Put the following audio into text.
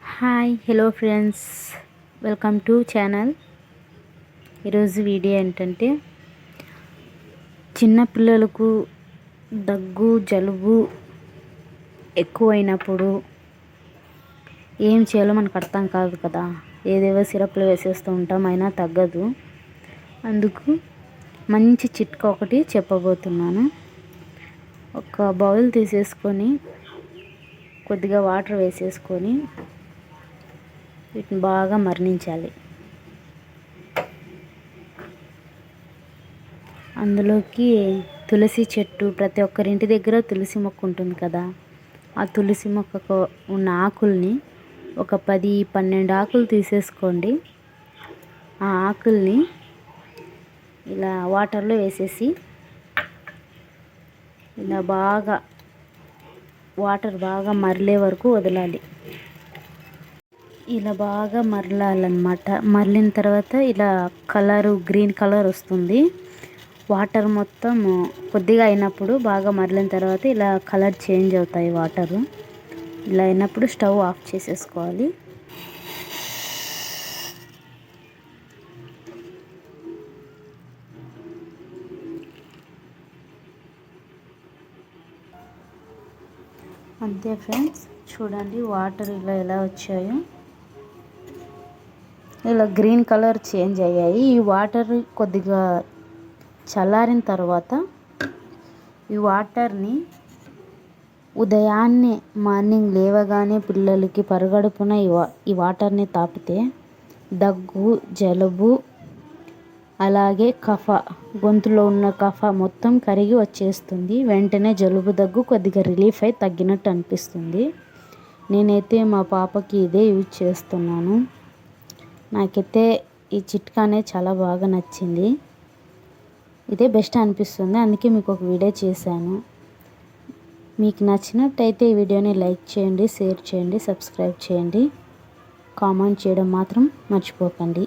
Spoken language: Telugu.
Hi hello friends, welcome to channel. ఈరోజు వీడియో ఏంటంటే చిన్నపిల్లలకు దగ్గు జలుబు ఎక్కువైనప్పుడు ఏం చేయాలో మనకు అర్థం కాదు కదా. ఏదేవో సిరప్లు వేసేస్తూ ఉంటాం, అయినా తగ్గదు. అందుకు మంచి చిట్కా ఒకటి చెప్పబోతున్నాను. ఒక బౌల్ తీసేసుకొని కొద్దిగా వాటర్ వేసేసుకొని వీటిని బాగా మరిగించాలి. అందులోకి తులసి చెట్టు, ప్రతి ఒక్కరింటి దగ్గర తులసి మొక్క ఉంటుంది కదా. ఆ తులసి మొక్కకు ఉన్న ఆకుల్ని ఒక 10-12 ఆకులు తీసేసుకోండి. ఆ ఆకుల్ని ఇలా వాటర్లో వేసేసి ఇలా వాటర్ బాగా మరిలే వరకు వదలాలి. ఇలా బాగా మరలాలన్నమాట. మరలిన తర్వాత ఇలా గ్రీన్ కలర్ వస్తుంది. వాటర్ మొత్తం కొద్దిగా అయినప్పుడు బాగా మరలిన తర్వాత ఇలా కలర్ చేంజ్ అవుతాయి వాటరు. ఇలా అయినప్పుడు స్టవ్ ఆఫ్ చేసేసుకోవాలి. అంతే ఫ్రెండ్స్, చూడండి వాటర్ ఇలా ఎలా వచ్చాయో. ఇలా గ్రీన్ కలర్ చేంజ్ అయ్యాయి. ఈ వాటర్ కొద్దిగా చల్లారిన తర్వాత ఈ వాటర్ని ఉదయాన్నే మార్నింగ్ లేవగానే పిల్లలకి పరగడుపున ఈ వాటర్ని తాపితే దగ్గు జలుబు అలాగే గొంతులో ఉన్న కఫ మొత్తం కరిగి వచ్చేస్తుంది. వెంటనే జలుబు దగ్గు కొద్దిగా రిలీఫ్ అయి తగ్గినట్టు అనిపిస్తుంది. నేనైతే మా పాపకి ఇదే యూజ్ చేస్తున్నాను. నాకైతే ఈ చిట్కానే చాలా బాగా నచ్చింది. ఇదే బెస్ట్ అనిపిస్తుంది, అందుకే మీకు ఒక వీడియో చేశాను. మీకు నచ్చినట్టయితే ఈ వీడియోని లైక్ చేయండి, షేర్ చేయండి, సబ్స్క్రైబ్ చేయండి, కామెంట్ చేయడం మాత్రం మర్చిపోకండి.